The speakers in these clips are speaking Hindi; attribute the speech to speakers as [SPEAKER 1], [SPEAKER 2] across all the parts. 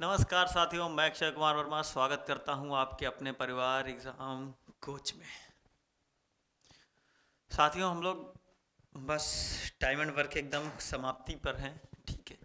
[SPEAKER 1] नमस्कार साथियों, मैं अक्षय कुमार वर्मा स्वागत करता हूं आपके अपने परिवार एग्ज़ाम कोच में। साथियों, हम लोग बस टाइम एंड वर्क एकदम समाप्ति पर हैं। ठीक है,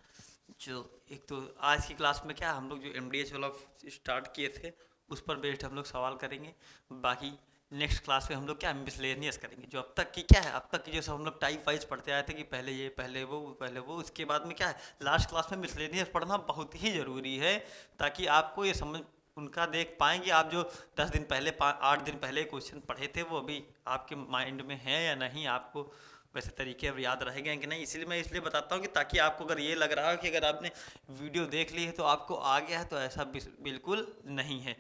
[SPEAKER 1] जो एक तो आज की क्लास में क्या हम लोग जो एमडीएच वाला स्टार्ट किए थे उस पर बेस्ड हम लोग सवाल करेंगे। बाकी नेक्स्ट क्लास में हम लोग क्या मिसलेनियस करेंगे, जो अब तक की क्या है, अब तक की जो सब हम लोग टाइप वाइज पढ़ते आए थे कि पहले ये पहले वो पहले वो, उसके बाद में क्या है लास्ट क्लास में मिसलेनियस पढ़ना बहुत ही ज़रूरी है, ताकि आपको ये समझ उनका देख पाएंगे आप जो 10 दिन पहले 8 दिन पहले क्वेश्चन पढ़े थे वो अभी आपके माइंड में है या नहीं, आपको वैसे तरीके अब याद रहेंगे कि नहीं। इसलिए मैं इसलिए बताता हूँ कि ताकि आपको अगर ये लग रहा हो कि अगर आपने वीडियो देख ली है तो आपको आ गया है, तो ऐसा बिल्कुल नहीं है।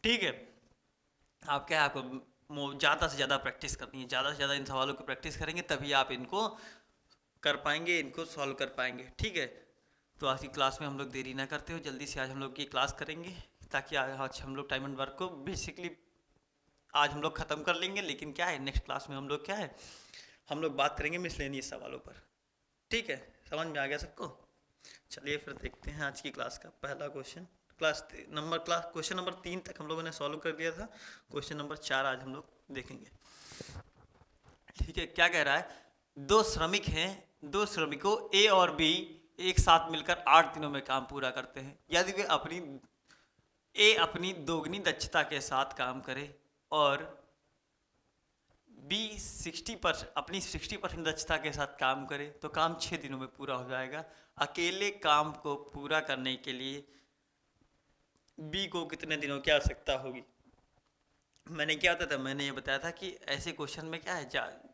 [SPEAKER 1] ठीक है, आप क्या है, आपको ज़्यादा से ज़्यादा प्रैक्टिस करनी है, ज़्यादा से ज़्यादा इन सवालों की प्रैक्टिस करेंगे तभी आप इनको कर पाएंगे, इनको सॉल्व कर पाएंगे। ठीक है, तो आज की क्लास में हम लोग देरी ना करते हो, जल्दी से आज हम लोग की क्लास करेंगे, ताकि आज हम लोग टाइम एंड वर्क को बेसिकली आज हम लोग ख़त्म कर लेंगे। लेकिन क्या है नेक्स्ट क्लास में हम लोग क्या है हम लोग बात करेंगे मिसलेनियस सवालों पर। ठीक है, समझ में आ गया सबको? चलिए फिर देखते हैं आज की क्लास का पहला क्वेश्चन। क्वेश्चन नंबर 3 तक हम लोगों ने सॉल्व कर दिया था। क्वेश्चन नंबर 4 आज हम लोग देखेंगे। ठीक है, क्या कह रहा है, दो श्रमिक हैं, दो श्रमिकों ए और बी एक साथ मिलकर 8 दिनों में काम पूरा करते हैं। यदि वे अपनी दोगुनी दक्षता के साथ काम करे और बी 60% अपनी 60% दक्षता के साथ काम करे तो काम 6 दिनों में पूरा हो जाएगा। अकेले काम को पूरा करने के लिए बी को कितने दिनों की आवश्यकता होगी? मैंने क्या होता था, मैंने ये बताया था कि ऐसे क्वेश्चन में क्या है,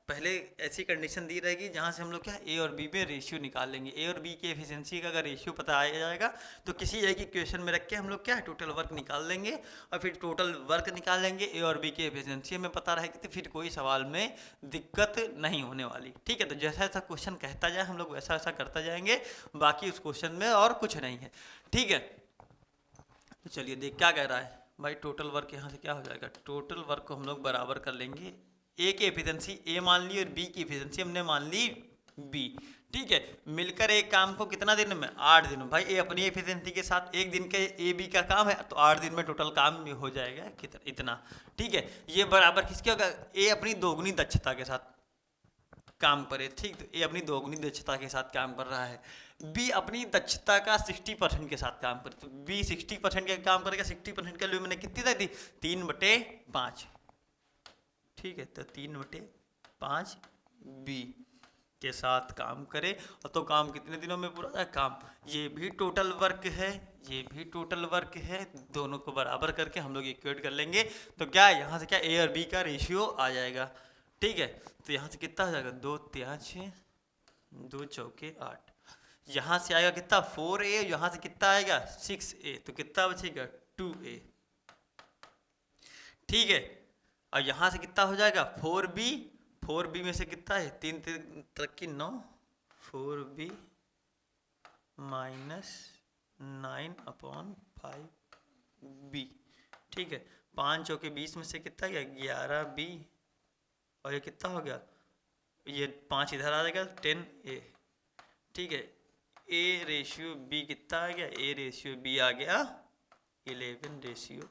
[SPEAKER 1] पहले ऐसी कंडीशन दी रहेगी जहाँ से हम लोग क्या ए और बी में रेशियो निकाल लेंगे। ए और बी की एफिशिएंसी का अगर रेशियो पता आ जाएगा तो किसी एक ही क्वेश्चन में रख के हम लोग क्या है टोटल वर्क निकाल लेंगे, और फिर टोटल वर्क निकाल लेंगे, ए और बी की एफिशिएंसी हमें पता रहेगी, तो फिर कोई सवाल में दिक्कत नहीं होने वाली। ठीक है, तो जैसा जैसा क्वेश्चन कहता जाए हम लोग वैसा वैसा करता जाएंगे, बाकी उस क्वेश्चन में और कुछ नहीं है। ठीक है, तो चलिए देख क्या कह रहा है भाई। टोटल वर्क यहाँ से क्या हो जाएगा, टोटल वर्क को हम लोग बराबर कर लेंगे, ए की एफिशिएंसी ए मान ली और बी की एफिशिएंसी हमने मान ली बी। ठीक है, मिलकर एक काम को कितना दिन में, 8 दिन में। भाई ए अपनी एफिशिएंसी के साथ एक दिन के ए बी का काम है तो 8 दिन में टोटल काम हो जाएगा कितना, इतना। ठीक है, ये बराबर किसके होगा, ए अपनी दोगुनी दक्षता के साथ काम करे। ठीक, तो ए अपनी दोगुनी दक्षता के साथ काम कर रहा है, बी अपनी दक्षता का 60% के साथ काम करे, तो बी 60% का काम करेगा। 60% के लिए मैंने कितनी तक दी, 3/5। ठीक है, तो 3/5 बी के साथ काम करे, और तो काम कितने दिनों में पूरा है काम, ये भी टोटल वर्क है, ये भी टोटल वर्क है, दोनों को बराबर करके हम लोग इक्वेट कर लेंगे। तो क्या है यहाँ से क्या ए और बी का रेशियो आ जाएगा। ठीक है, तो यहाँ से कितना हो जाएगा, 2 3 6, 2 चौके 8, यहाँ से आएगा कितना 4a, यहाँ से कितना आएगा 6a, तो कितना बचेगा 2a। ठीक है, और यहाँ से कितना हो जाएगा 4b, 4b में से कितना है 3 3 तक की 9, 4b माइनस 9/5b। ठीक है, 5 चौके 20 में से कितना गया 11b, और ये कितना हो गया, ये 5 इधर आ जाएगा 10a। ठीक है, ए रेशियो बी कितना आ गया, ए रेशियो बी आ गया 11/10।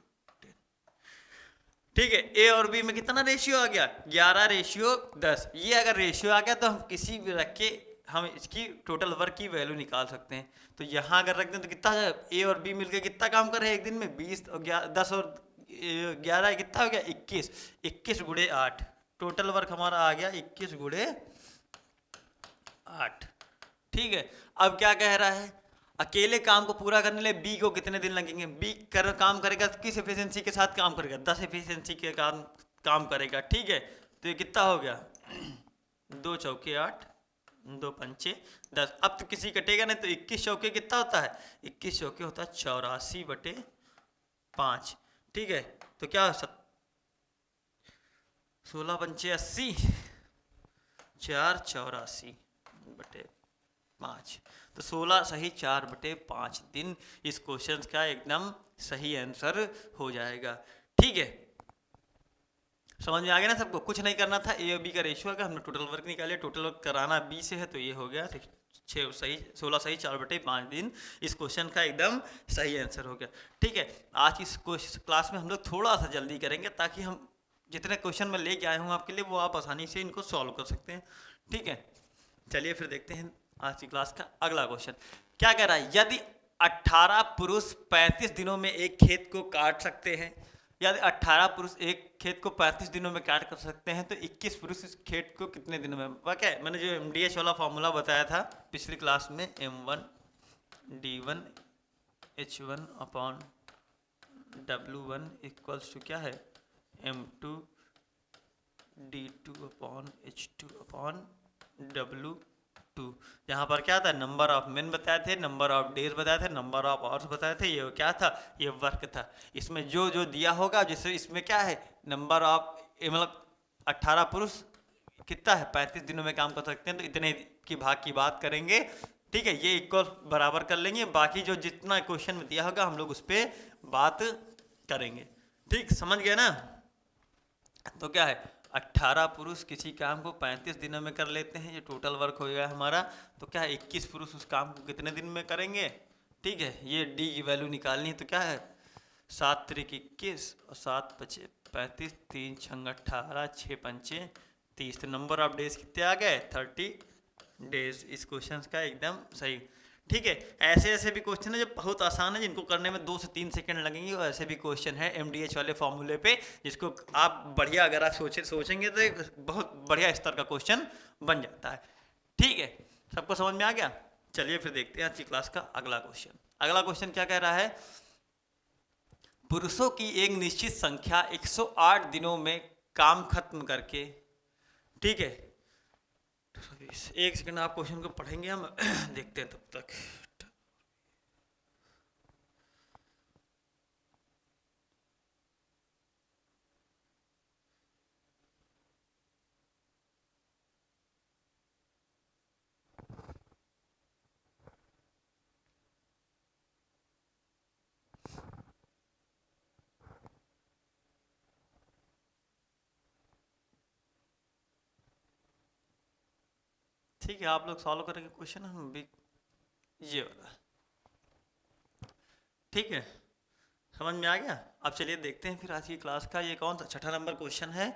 [SPEAKER 1] ठीक है, ए और बी में कितना रेशियो आ गया 11/10। ये अगर रेशियो आ गया तो हम किसी भी रख के हम इसकी टोटल वर्क की वैल्यू निकाल सकते हैं। तो यहाँ अगर रख दें तो कितना हो जाएगा, ए और बी मिलकर कितना काम कर रहे हैं एक दिन में, 20 और 10 और 11 कितना हो गया 21, 21 गुणे 8, टोटल वर्क हमारा आ गया 21 गुणे 8। ठीक है, अब क्या कह रहा है, अकेले काम को पूरा करने लिए बी को कितने दिन लगेंगे, बी काम करेगा किस एफिशिएंसी के साथ काम करेगा, 10 एफिशिएंसी के काम करेगा। ठीक है, तो ये कितना हो गया 2 चौके 8, 2 पंचे 10। अब तो किसी कटेगा नहीं, तो 21 चौके कितना होता है, 21 चौके होता है 84/5। ठीक है, तो क्या 16 पंचे 80, 4 84/5, तो 16 सही 4/5 दिन इस क्वेश्चन का एकदम सही आंसर हो जाएगा। ठीक है, समझ में आ गया ना सबको? कुछ नहीं करना था, ए और बी का रेशियो का हमने टोटल वर्क निकाले, टोटल वर्क कराना बी से है तो ये हो गया 6 सही, 16 सही, 4/5 दिन। इस क्वेश्चन का एकदम सही आंसर हो गया। ठीक है, आज की इस क्लास में हम लोग थोड़ा सा जल्दी करेंगे ताकि हम जितने क्वेश्चन मैं लेके आया हूँ आपके लिए वो आप आसानी से इनको सॉल्व कर सकते हैं। ठीक है, चलिए फिर देखते हैं आज की क्लास का अगला क्वेश्चन क्या कह रहा है। यदि 18 पुरुष 35 दिनों में एक खेत को काट सकते हैं, यदि 18 पुरुष एक खेत को 35 दिनों में काट कर सकते हैं तो 21 पुरुष इस खेत को कितने दिनों में। वाकई मैंने जो MDH वाला फॉर्मूला बताया था पिछली क्लास में, M1D1H1 upon W1 equals to क्या है, M2D2 upon H2 upon W2। यहाँ पर क्या था, नंबर ऑफ मेन बताए थे, नंबर ऑफ डेज बताए थे, नंबर ऑफ आवर्स बताए थे, ये क्या था, ये वर्क था। इसमें जो जो दिया होगा, जैसे इसमें क्या है नंबर ऑफ, मतलब 18 पुरुष कितना है 35 दिनों में काम कर सकते हैं, तो इतने की भाग की बात करेंगे। ठीक है, ये इक्वल बराबर कर लेंगे, बाकी जो जितना क्वेश्चन में दिया होगा हम लोग उस पर बात करेंगे। ठीक, समझ गए ना। तो क्या है, 18 पुरुष किसी काम को 35 दिनों में कर लेते हैं, ये टोटल वर्क हो गया हमारा। तो क्या है, 21 पुरुष उस काम को कितने दिन में करेंगे। ठीक है, ये डी की वैल्यू निकालनी है, तो क्या है 7 त्रिक 21 और 7 पचे 35, 3 छंग 18, 6 पंचे 30। तो नंबर ऑफ डेज कितने आ गए, 30 डेज। इस क्वेश्चन का एकदम सही। ठीक है, ऐसे ऐसे भी क्वेश्चन है जो बहुत आसान है, जिनको करने में 2 से 3 सेकंड लगेंगे, और ऐसे भी क्वेश्चन है MDH वाले फॉर्मूले पे जिसको आप बढ़िया अगर आप सोचेंगे तो एक बहुत बढ़िया स्तर का क्वेश्चन बन जाता है। ठीक है, सबको समझ में आ गया। चलिए फिर देखते हैं आज की क्लास का अगला क्वेश्चन। अगला क्वेश्चन क्या कह रहा है, पुरुषों की एक निश्चित संख्या 108 दिनों में काम खत्म करके। ठीक है, एक सेकंड आप क्वेश्चन को पढ़ेंगे, हम देखते हैं तब तक। ठीक है, आप लोग सॉल्व करेंगे क्वेश्चन, हम भी ये वाला। ठीक है, समझ में आ गया। अब चलिए देखते हैं फिर आज की क्लास का ये कौन सा 6ठा नंबर क्वेश्चन है।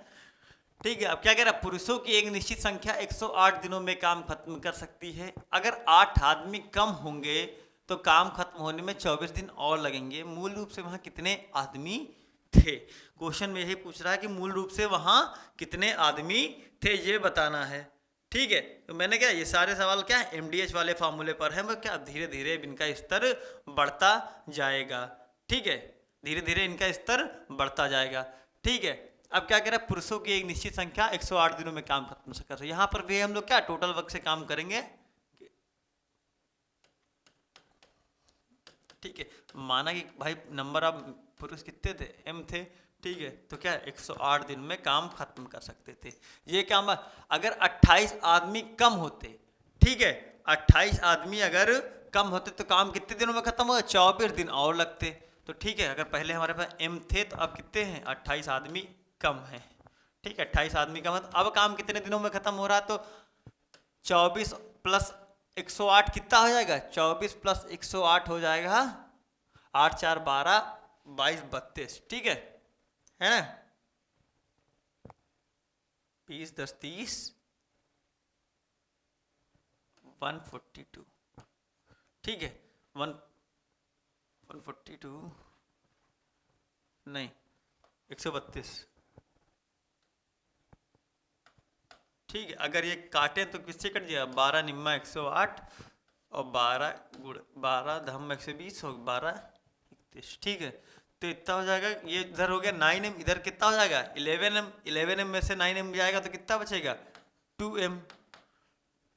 [SPEAKER 1] ठीक है, अब क्या कह रहा है, पुरुषों की एक निश्चित संख्या 108 दिनों में काम खत्म कर सकती है। अगर 8 आदमी कम होंगे तो काम खत्म होने में 24 दिन और लगेंगे। मूल रूप से वहां कितने आदमी थे। क्वेश्चन में यही पूछ रहा है कि मूल रूप से वहां कितने आदमी थे, ये बताना है। ठीक है, तो मैंने क्या ये सारे सवाल क्या है MDH वाले फार्मूले पर है, मैं क्या धीरे धीरे इनका स्तर बढ़ता जाएगा। ठीक है, धीरे धीरे इनका स्तर बढ़ता जाएगा। ठीक है, अब क्या कह रहा है, पुरुषों की एक निश्चित संख्या 108 दिनों में काम खत्म कर सकते हैं। यहाँ पर भी हम लोग क्या टोटल वर्क से काम करेंगे। ठीक है, माना कि भाई नंबर ऑफ पुरुष कितने थे, M थे। ठीक है, तो क्या 108 दिन में काम खत्म कर सकते थे। ये काम अगर 28 आदमी कम होते, ठीक है 28 आदमी अगर कम होते तो काम कितने दिनों में खत्म होगा, 24 दिन और लगते। तो ठीक है, अगर पहले हमारे पास M थे तो अब कितने हैं, 28 आदमी कम है। ठीक है, 28 आदमी कम है, तो अब काम कितने दिनों में खत्म हो रहा है, तो 24 प्लस 108 कितना हो जाएगा, 24 प्लस 108 हो जाएगा 8 4 12 22 32। ठीक है ना, 20 10 30 142। ठीक है, 142 नहीं 132। ठीक है, अगर ये काटें तो किससे कट जाएगा, 12 निम्मा 108 और 12 गुड़ 12 धम 120 और 12 31। ठीक है, तो इतना हो जाएगा, ये इधर हो गया 9M, इधर कितना हो जाएगा 11M। 11M में से 9M जाएगा तो कितना बचेगा 2M।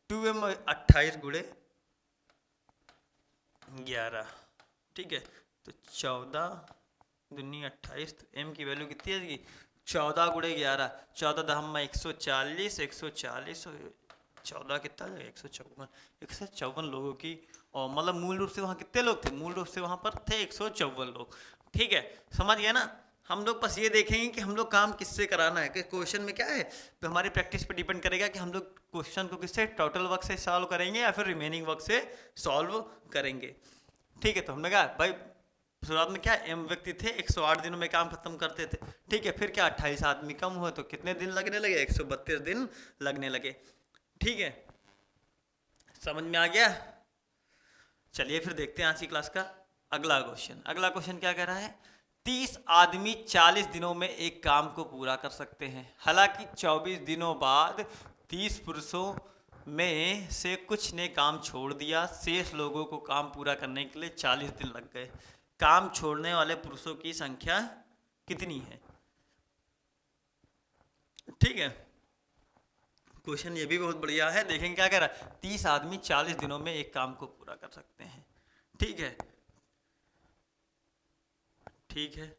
[SPEAKER 1] 2M 28 गुड़े 11। ठीक है, तो 14 दूनी 28, तो M की वैल्यू कितनी आएगी 14 गुड़े 11, 14 दहम में 140, 140 और 14 कितना जाएगा 154। 154 लोगों की, और मतलब मूल रूप से वहाँ कितने लोग थे, मूल रूप से वहाँ पर थे 154 लोग। ठीक है, समझ गया ना। हम लोग बस ये देखेंगे कि हम लोग काम किससे कराना है, कि क्वेश्चन में क्या है, तो हमारी प्रैक्टिस पे डिपेंड करेगा कि हम लोग क्वेश्चन को किससे, टोटल वर्क से सॉल्व करेंगे या फिर रिमेनिंग वर्क से सॉल्व करेंगे। ठीक है, तो हमने कहा भाई शुरुआत में क्या एम व्यक्ति थे, 108 दिनों में काम खत्म करते थे। ठीक है, फिर क्या 28 आदमी कम हुए तो कितने दिन लगने लगे, 132 दिन लगने लगे। ठीक है, समझ में आ गया। चलिए फिर देखते हैं आज की क्लास का अगला क्वेश्चन। अगला क्वेश्चन क्या कह रहा है, 30 आदमी 40 दिनों में एक काम को पूरा कर सकते हैं। हालांकि 24 दिनों बाद 30 पुरुषों में से कुछ ने काम छोड़ दिया, शेष लोगों को काम पूरा करने के लिए 40 दिन लग गए। काम छोड़ने वाले पुरुषों की संख्या कितनी है? ठीक है, क्वेश्चन ये भी बहुत बढ़िया है। देखेंगे क्या कह रहा है, 30 आदमी 40 दिनों में एक काम को पूरा कर सकते हैं। ठीक है, ठीक है,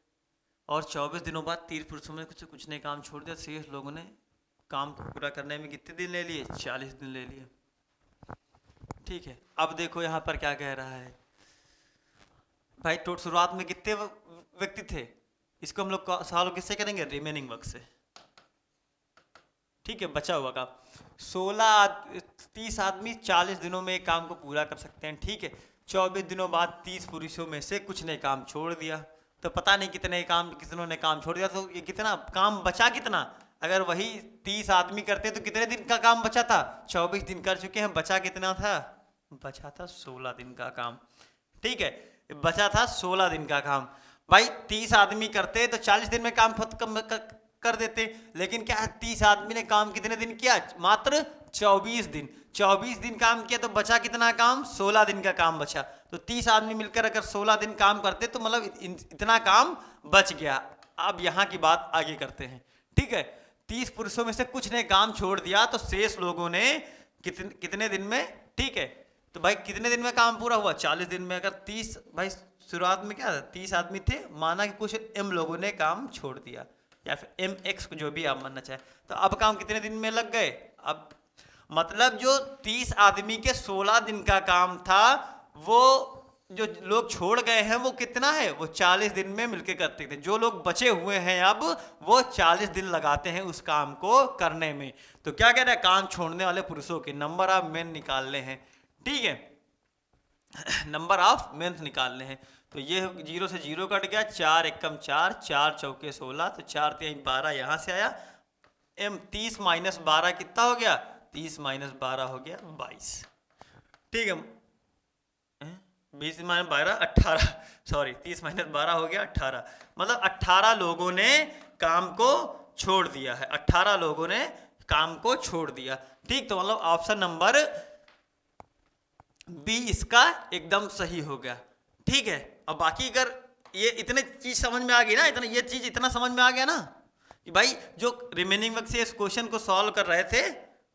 [SPEAKER 1] और 24 दिनों बाद 30 पुरुषों में कुछ ने काम छोड़ दिया, शेष लोगों ने काम को पूरा करने में कितने दिन ले लिए, 40 दिन ले लिए। ठीक है, अब देखो यहाँ पर क्या कह रहा है भाई, तो शुरुआत में कितने व्यक्ति थे, इसको हम लोग सॉल्व किससे करेंगे, रिमेनिंग वर्क से। ठीक है, बचा हुआ काम 30 आदमी 40 दिनों में एक काम को पूरा कर सकते हैं। ठीक है, 24 दिनों बाद 30 पुरुषों में से कुछ ने काम छोड़ दिया, तो पता नहीं कितनों ने काम छोड़ दिया, तो ये कितना काम बचा, कितना, अगर वही 30 आदमी करते तो कितने दिन का काम बचा था, 24 दिन कर चुके हैं, बचा कितना था, बचा था 16 दिन का काम। ठीक है, बचा था 16 दिन का काम। भाई 30 आदमी करते तो 40 दिन में काम खत्म कर देते, लेकिन क्या 30 आदमी ने काम कितने दिन किया, मात्र 24 दिन। 24 दिन काम किया तो बचा कितना काम, 16 दिन का काम बचा। तो 30 आदमी मिलकर अगर 16 दिन काम करते तो मतलब इतना काम बच गया। अब यहाँ की बात आगे करते हैं। ठीक है, 30 पुरुषों में से कुछ ने काम छोड़ दिया, तो शेष लोगों ने कितने दिन में, ठीक है, तो भाई कितने दिन में काम पूरा हुआ, 40 दिन में। अगर 30, भाई शुरुआत में क्या 30 आदमी थे, माना कि कुछ एम लोगों ने काम छोड़ दिया, या फिर एम एक्स को जो भी आप मानना चाहे, तो अब काम कितने दिन में लग गए। अब मतलब जो 30 आदमी के 16 दिन का काम था, वो जो लोग छोड़ गए हैं वो कितना है, वो 40 दिन में मिलके करते थे। जो लोग बचे हुए हैं अब वो 40 दिन लगाते हैं उस काम को करने में। तो क्या कह रहा है, काम छोड़ने वाले पुरुषों के नंबर ऑफ मेन निकालने हैं। ठीक है, नंबर ऑफ मेंथ निकालने हैं। तो ये 0 से 0 कट गया, 4 एकम 4, 4 चौके 16, तो 4 3 12 यहाँ से आया। एम 30 माइनस 12 कितना हो गया, 30 माइनस 12 हो गया 22। ठीक है, 20 माइनस 12 18, सॉरी 30 माइनस 12 हो गया 18। मतलब 18 लोगों ने काम को छोड़ दिया है, 18 लोगों ने काम को छोड़ दिया। ठीक, तो मतलब ऑप्शन नंबर बी इसका एकदम सही हो गया। ठीक है, अब बाकी अगर ये इतने चीज समझ में आ गई ना, ये चीज इतना समझ में आ गया ना कि भाई जो रिमेनिंग वर्क से इस क्वेश्चन को सॉल्व कर रहे थे,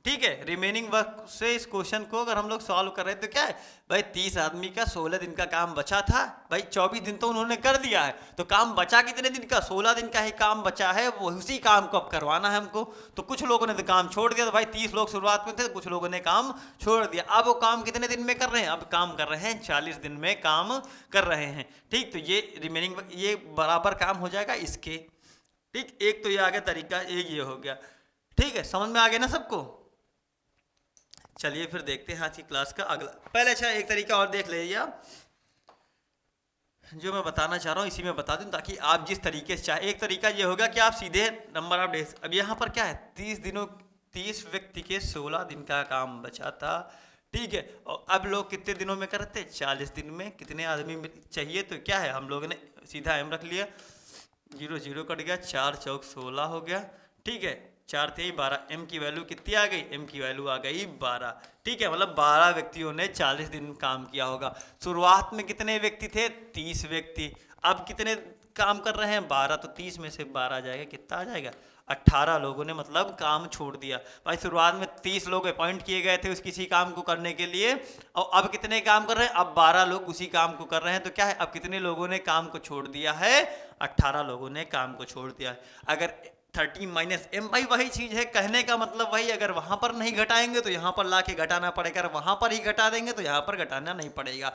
[SPEAKER 1] ठीक है, रिमेनिंग वर्क से इस क्वेश्चन को अगर हम लोग सॉल्व कर रहे थे, तो क्या है भाई 30 आदमी का 16 दिन का काम बचा था, भाई 24 दिन तो उन्होंने कर दिया है, तो काम बचा कितने दिन का, 16 दिन का ही काम बचा है। वो उसी काम को अब करवाना है हमको। तो कुछ लोगों ने तो काम छोड़ दिया, तो भाई 30 लोग शुरुआत में थे, तो कुछ लोगों ने काम छोड़ दिया। अब वो काम कितने दिन में कर रहे हैं, अब काम कर रहे हैं 40 दिन में काम कर रहे हैं। ठीक, तो ये रिमेनिंग ये बराबर काम हो जाएगा इसके। ठीक, एक तो ये आ गया तरीका, एक ये हो गया। ठीक है, समझ में आ गया ना सबको। चलिए फिर देखते हैं आज की क्लास का अगला। पहले अच्छा एक तरीका और देख लीजिए आप, जो मैं बताना चाह रहा हूँ इसी में बता दूं, ताकि आप जिस तरीके से चाहे। एक तरीका ये होगा कि आप सीधे नंबर ऑफ डेज, अब यहाँ पर क्या है 30 व्यक्ति के 16 दिन का काम बचा था। ठीक है, और अब लोग कितने दिनों में करते, 40 दिन में। कितने आदमी चाहिए, तो क्या है हम लोगों ने सीधा एम रख लिया, 0 0 कट गया, 4 चौक 16 हो गया। ठीक है, 4 3 12, एम की वैल्यू कितनी आ गई, एम की वैल्यू आ गई 12। ठीक है, मतलब 12 व्यक्तियों ने 40 दिन काम किया होगा। शुरुआत में कितने व्यक्ति थे, 30 व्यक्ति। अब कितने काम कर रहे हैं, 12, तो 30 में से 12 आ जाएगा, कितना आ जाएगा, 18 लोगों ने मतलब काम छोड़ दिया। भाई शुरुआत में 30 लोग अपॉइंट किए गए थे उस किसी काम को करने के लिए, और अब कितने काम कर रहे हैं, अब 12 लोग उसी काम को कर रहे हैं। तो क्या है, अब कितने लोगों ने काम को छोड़ दिया है, 18 लोगों ने काम को छोड़ दिया है। अगर 30 माइनस एम। भाई वही चीज़ है, कहने का मतलब भाई, अगर वहाँ पर नहीं घटाएंगे तो यहाँ पर ला के घटाना पड़ेगा, अगर वहाँ पर ही घटा देंगे तो यहाँ पर घटाना नहीं पड़ेगा।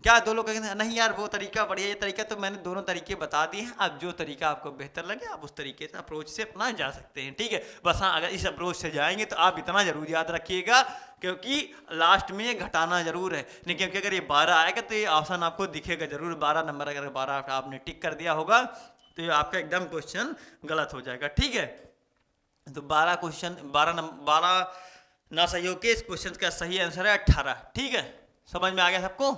[SPEAKER 1] क्या दो लोग कहेंगे नहीं यार वो तरीका बढ़िया, ये तरीका, तो मैंने दोनों तरीके बता दिए हैं, आप जो तरीका आपको बेहतर लगे आप उस तरीके से अप्रोच से अपना जा सकते हैं, ठीक है। बस हाँ, अगर इस अप्रोच से जाएंगे तो आप इतना जरूर याद रखिएगा, क्योंकि लास्ट में ये घटाना जरूर है, नहीं क्योंकि अगर ये 12 आएगा तो ये ऑप्शन आपको दिखेगा जरूर 12 नंबर, अगर 12 आपने टिक कर दिया होगा तो ये आपका एकदम क्वेश्चन गलत हो जाएगा, ठीक है। तो 12 क्वेश्चन 12 ना सही हो के इस क्वेश्चन का सही आंसर है 18, ठीक है। समझ में आ गया सबको?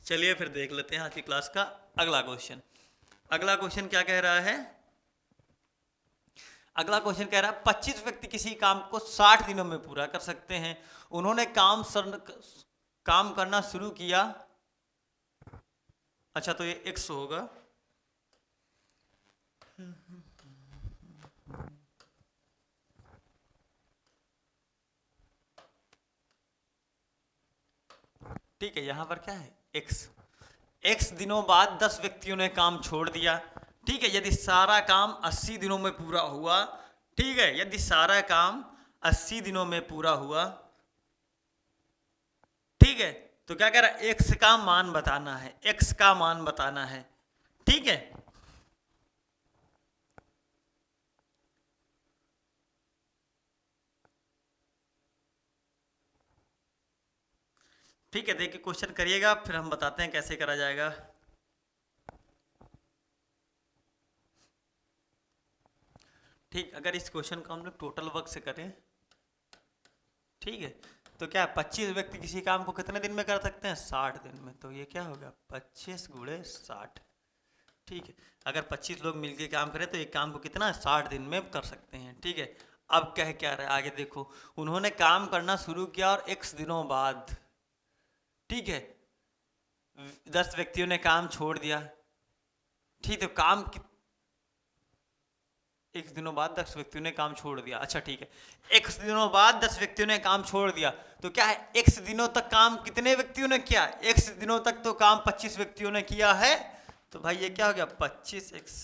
[SPEAKER 1] चलिए फिर देख लेते हैं आज की क्लास का अगला क्वेश्चन। अगला क्वेश्चन क्या कह रहा है? अगला क्वेश्चन कह रहा है 25 व्यक्ति किसी काम को 60 दिनों में पूरा कर सकते हैं। उन्होंने काम करना शुरू किया। अच्छा तो ये x होगा, ठीक है। यहां पर क्या है x दिनों बाद 10 व्यक्तियों ने काम छोड़ दिया, ठीक है। यदि सारा काम 80 दिनों में पूरा हुआ, ठीक है, यदि सारा काम 80 दिनों में पूरा हुआ, ठीक है, तो क्या कह रहा है x का मान बताना है, x का मान बताना है, ठीक है। ठीक है, देखिए क्वेश्चन करिएगा फिर हम बताते हैं कैसे करा जाएगा। ठीक, अगर इस क्वेश्चन को हम लोग टोटल वर्क से करें, ठीक है, तो क्या 25 व्यक्ति किसी काम को कितने दिन में कर सकते हैं? 60 दिन में। तो ये क्या होगा 25 गुणे 60, ठीक है। अगर 25 लोग मिलकर काम करें तो एक काम को कितना 60 दिन में कर सकते हैं, ठीक है। अब कह क्या रहा है आगे देखो, उन्होंने काम करना शुरू किया और x दिनों बाद, ठीक है, 10 व्यक्तियों ने काम छोड़ दिया, ठीक है। काम x दिनों बाद 10 व्यक्तियों ने काम छोड़ दिया, अच्छा ठीक है, x दिनों बाद 10 व्यक्तियों ने काम छोड़ दिया, तो क्या है x दिनों तक काम कितने व्यक्तियों ने किया? x दिनों तक तो काम 25 व्यक्तियों ने किया है, तो भाई ये क्या हो गया 25x।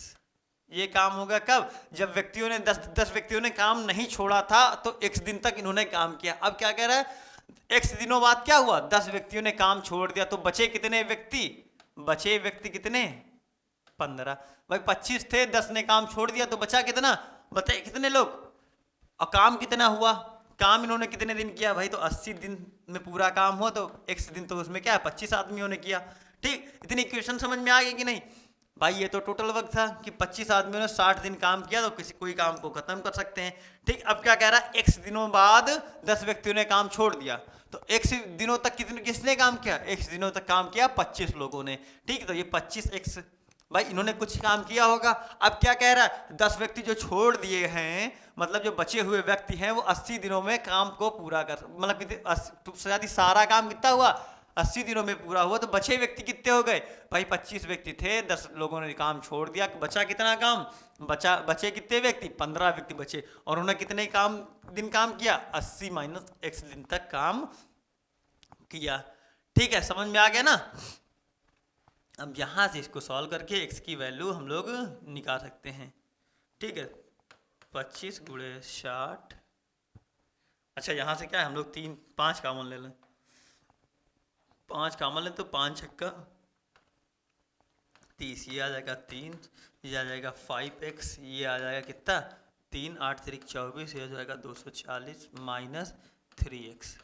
[SPEAKER 1] ये काम होगा कब? जब व्यक्तियों ने 10 व्यक्तियों ने काम नहीं छोड़ा था तो x दिन तक इन्होंने काम किया। अब क्या कह रहा है x दिनों बाद क्या हुआ, 10 व्यक्तियों ने काम छोड़ दिया, तो बचे कितने व्यक्ति? बचे व्यक्ति कितने? 15। भाई 25 थे, 10 ने काम छोड़ दिया, तो बचा कितना? बताइए कितने लोग? और काम कितना हुआ? काम इन्होंने कितने दिन किया? भाई तो 80 दिन में पूरा काम हुआ, तो x दिन तो उसमें क्या है 25 आदमियों ने किया, ठीक। इतनी इक्वेशन समझ में आ गई कि नहीं? भाई ये तो टोटल वर्क था कि 25 आदमियों ने 60 दिन काम किया, तो कोई काम को खत्म कर सकते हैं, ठीक। अब क्या कह रहा है x दिनों बाद 10 व्यक्तियों ने काम छोड़ दिया, तो x दिनों तक किसने काम किया? x दिनों तक काम किया 25 लोगों ने, ठीक। तो ये 25x, भाई इन्होंने कुछ काम किया होगा। अब क्या कह रहा है 10 व्यक्ति जो छोड़ दिए हैं, मतलब जो बचे हुए व्यक्ति हैं वो 80 दिनों में काम को पूरा कर, मतलब यदि सारा काम कितना हुआ 80 दिनों में पूरा हुआ, तो बचे व्यक्ति कितने हो गए? भाई 25 व्यक्ति थे, 10 लोगों ने काम छोड़ दिया, बचा कितना काम? बचे कितने व्यक्ति? 15 व्यक्ति बचे, और उन्होंने कितने दिन काम किया? 80 माइनस x दिन तक काम किया, ठीक है। समझ में आ गया ना? अब यहां से इसको सॉल्व करके x की वैल्यू हम लोग निकाल सकते हैं, ठीक है। 25 गुणे 60, अच्छा यहां से क्या है हम लोग 5 कॉमन ले लें, 5 कॉमन लें तो 5 छक्का 30, ये आ जाएगा 3, ये आ जाएगा 5x, ये आ जाएगा कितना 3, 8 3 24, ये आ जाएगा 240 माइनस 3x,